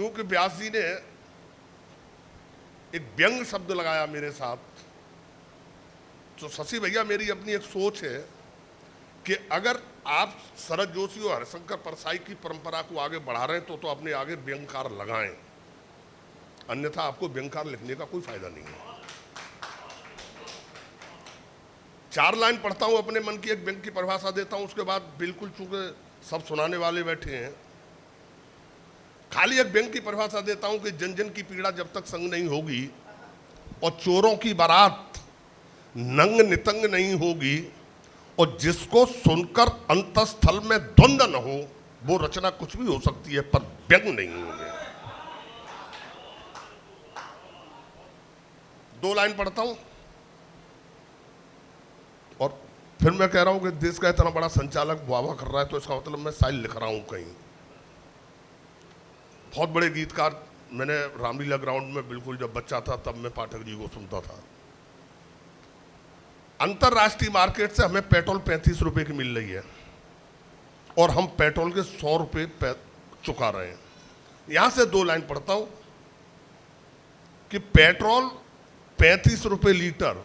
क्योंकि व्यास जी ने एक व्यंग शब्द लगाया मेरे साथ, तो शशि भैया मेरी अपनी एक सोच है कि अगर आप शरद जोशी और हरिशंकर परसाई की परंपरा को आगे बढ़ा रहे हैं तो अपने आगे व्यंगकार लगाएं, अन्यथा आपको व्यंगकार लिखने का कोई फायदा नहीं है। 4 लाइन पढ़ता हूं, अपने मन की एक व्यंग की परिभाषा देता हूं, उसके बाद बिल्कुल चूंकि सब सुनाने वाले बैठे हैं, खाली एक व्यंग की परिभाषा देता हूं कि जन जन की पीड़ा जब तक संग नहीं होगी और चोरों की बारात नंग नितंग नहीं होगी और जिसको सुनकर अंतस्थल में द्वंद न हो, वो रचना कुछ भी हो सकती है पर व्यंग नहीं होगी। 2 लाइन पढ़ता हूं और फिर मैं कह रहा हूं कि देश का इतना बड़ा संचालक वाह कर रहा है तो इसका मतलब मैं शायद लिख रहा हूं कहीं। बहुत बड़े गीतकार, मैंने रामलीला ग्राउंड में बिल्कुल जब बच्चा था तब मैं पाठक जी को सुनता था। अंतरराष्ट्रीय मार्केट से हमें पेट्रोल 35 रुपए की मिल रही है और हम पेट्रोल के 100 रुपए चुका रहे हैं। यहां से 2 लाइन पढ़ता हूं कि पेट्रोल 35 रुपए लीटर,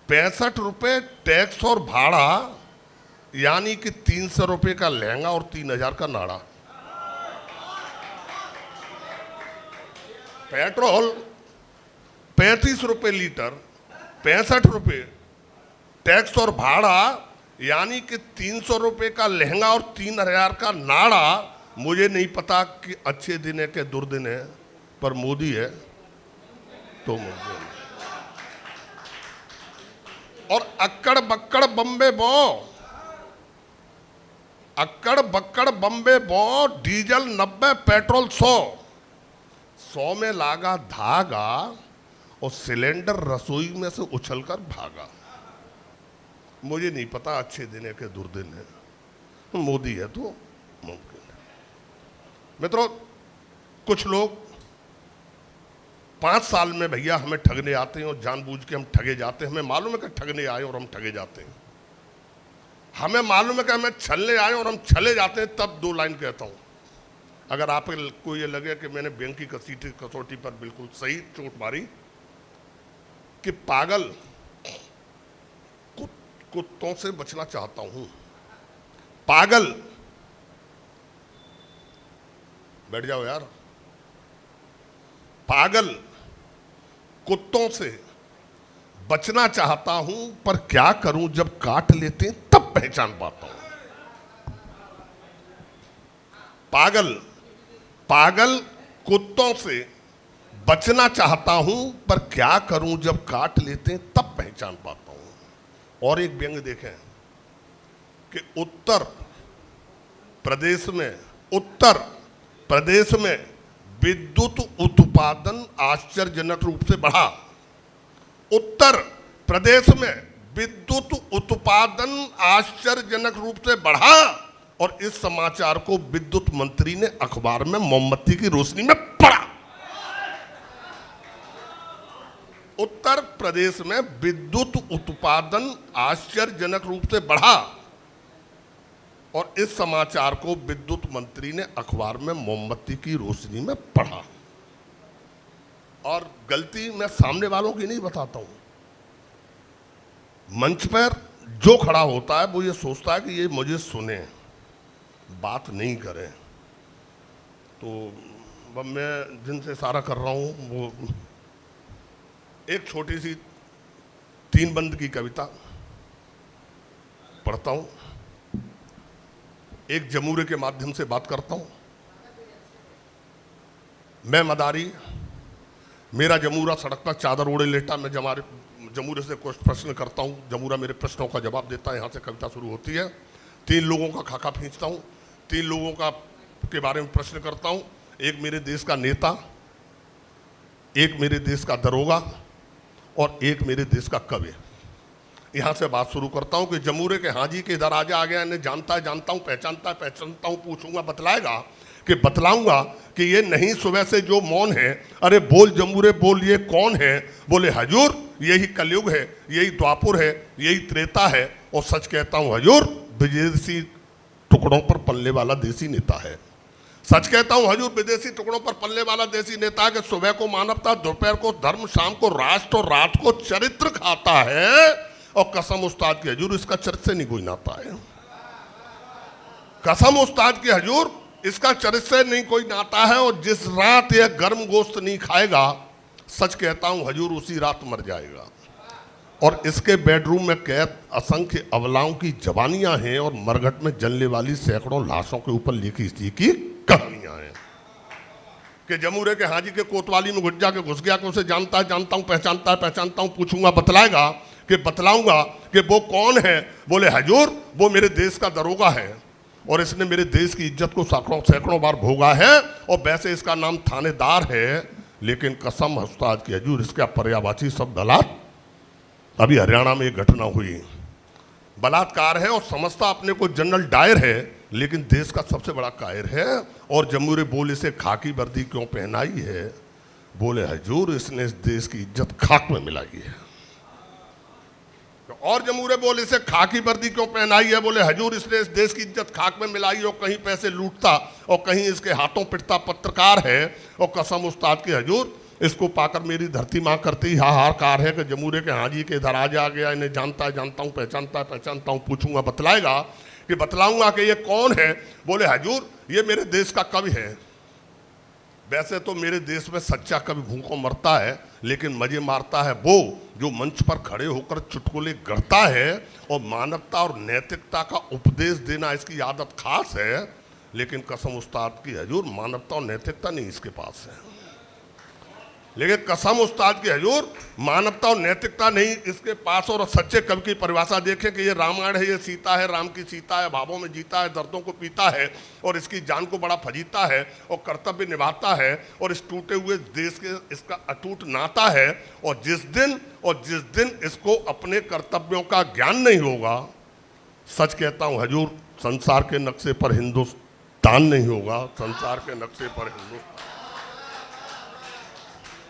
65 रुपए टैक्स और भाड़ा, यानी कि 300 रुपए का लहंगा और 3000 का नाड़ा। पेट्रोल 35 रुपए लीटर, 65 रुपए टैक्स और भाड़ा, यानी कि 300 रुपए का लहंगा और 3000 का नाड़ा। मुझे नहीं पता कि अच्छे दिन है कि दुर्दिन है, पर मोदी है तो मोदी है। और अक्कड़ बक्कड़ बम्बे बो, अक्कड़ बक्कड़ बम्बे बो, डीजल 90 पेट्रोल 100 में लागा धागा और सिलेंडर रसोई में से उछलकर भागा। मुझे नहीं पता अच्छे दिन है कि दुर्दिन है, मोदी है तो मुमकिन है। मित्रों, कुछ लोग 5 साल में भैया हमें ठगने आते हैं और जानबूझ के हम ठगे जाते हैं। हमें मालूम है कि ठगने आए और हम ठगे जाते हैं, हमें मालूम है कि हमें छलने आए और हम छले जाते हैं। तब 2 लाइन कहता हूं, अगर आपको ये लगे कि मैंने बैंक की कसौटी पर बिल्कुल सही चोट मारी, कि पागल कुत्तों से बचना चाहता हूं। पागल, बैठ जाओ यार। पागल कुत्तों से बचना चाहता हूं, पर क्या करूं जब काट लेते हैं तब पहचान पाता हूं। पागल पागल कुत्तों से बचना चाहता हूं, पर क्या करूं जब काट लेते हैं तब पहचान पाता हूं। और एक व्यंग देखें कि उत्तर प्रदेश में विद्युत उत्पादन आश्चर्यजनक रूप से बढ़ा। उत्तर प्रदेश में विद्युत उत्पादन आश्चर्यजनक रूप से बढ़ा और इस समाचार को विद्युत मंत्री ने अखबार में मोमबत्ती की रोशनी में पढ़ा। उत्तर प्रदेश में विद्युत उत्पादन आश्चर्यजनक रूप से बढ़ा और इस समाचार को विद्युत मंत्री ने अखबार में मोमबत्ती की रोशनी में पढ़ा। और गलती मैं सामने वालों की नहीं बताता हूं, मंच पर जो खड़ा होता है वो ये सोचता है कि ये मुझे सुने, बात नहीं करें। तो अब मैं जिनसे इशारा कर रहा हूं वो एक छोटी सी 3 बंद की कविता पढ़ता हूं, एक जमूरे के माध्यम से बात करता हूं। मैं मदारी, मेरा जमूरा सड़क पर चादर ओढ़े लेटा, मैं जमूरे से कुछ प्रश्न करता हूं, जमूरा मेरे प्रश्नों का जवाब देता है। यहां से कविता शुरू होती है। 3 लोगों का खाका खींचता हूं, 3 लोगों के बारे में प्रश्न करता हूं। एक मेरे देश का नेता, एक मेरे देश का दरोगा और एक मेरे देश का कवि। यहां से बात शुरू करता हूं कि जमूरे के हाजी के इधर आ गया, इन्हें जानता है जानता हूं, पहचानता हूं, पूछूंगा बतलाएगा कि बतलाऊंगा कि ये नहीं सुबह से जो मौन है। अरे बोल जमूरे बोल, ये कौन है? बोले हजूर यही कलयुग है, यही द्वापुर है, यही त्रेता है और सच कहता हूं हजूर विदेशी टुकड़ों पर पलने वाला देसी नेता है। सच कहता हूं हजूर, विदेशी टुकड़ों पर पलने वाला देसी नेता के सुबह को मानवता, दोपहर को धर्म, शाम को राष्ट्र और रात को चरित्र खाता है। और कसम उस्ताद की हजूर, इसका चरित्र से नहीं कोई नाता है। कसम उस्ताद की हजूर, इसका चरित्र से नहीं कोई नाता है। और जिस रात यह गर्म गोश्त नहीं खाएगा, सच कहता हूं हजूर, उसी रात मर जाएगा। और इसके बेडरूम में कैद असंख्य अबलाओं की जवानियां हैं और मरघट में जलने वाली सैकड़ों लाशों के ऊपर लिखी इसी की कहानियां हैं। कि जमूरे के हाजी के कोतवाली में घुस गया कि उसे जानता हूं, पहचानता हूं, पूछूंगा बतलाएगा कि बतलाऊंगा कि वो कौन है। बोले हजूर, वो मेरे देश का दरोगा है और इसने मेरे देश की इज्जत को सैकड़ों बार भोगा है। और वैसे इसका नाम थानेदार है, लेकिन कसम उस्ताद की हजूर, इसका पर्यायवाची शब्द दलाल। अभी हरियाणा में एक घटना हुई, बलात्कार है और समझता अपने को जनरल डायर है, लेकिन देश का सबसे बड़ा कायर है। और जमूरे बोले से खाकी वर्दी क्यों पहनाई है? बोले हजूर, इसने इस देश की इज्जत खाक में मिलाई है। और जमूरे बोले से खाकी वर्दी क्यों पहनाई है? बोले हजूर, इसने इस देश की इज्जत खाक में मिलाई और कहीं पैसे लूटता और कहीं इसके हाथों पिटता पत्रकार है। और कसम उस्ताद की हजूर, इसको पाकर मेरी धरती माँ करती हाहाकार है कि जमूरे के हाजी के इधर आ गया, इन्हें जानता हूँ, पहचानता हूँ, पूछूंगा बतलाएगा कि बतलाऊंगा कि ये कौन है। बोले हजूर, ये मेरे देश का कवि है। वैसे तो मेरे देश में सच्चा कवि भूखों मरता है, लेकिन मजे मारता है वो जो मंच पर खड़े होकर चुटकुले गढ़ता है और मानवता और नैतिकता का उपदेश देना इसकी आदत खास है। लेकिन कसम उस्ताद की हजूर, मानवता और नैतिकता नहीं इसके पास है। लेकिन कसम उस्ताद की हजूर, मानवता और नैतिकता नहीं इसके पास। और सच्चे कवि की परिभाषा देखें कि ये रामायण है, ये सीता है, राम की सीता है, भावों में जीता है, दर्दों को पीता है और इसकी जान को बड़ा फजीता है और कर्तव्य निभाता है और इस टूटे हुए देश के इसका अटूट नाता है। और जिस दिन इसको अपने कर्तव्यों का ज्ञान नहीं होगा, सच कहता हूँ हजूर, संसार के नक्शे पर हिंदुस्तान नहीं होगा। संसार के नक्शे पर हिंदुस्तान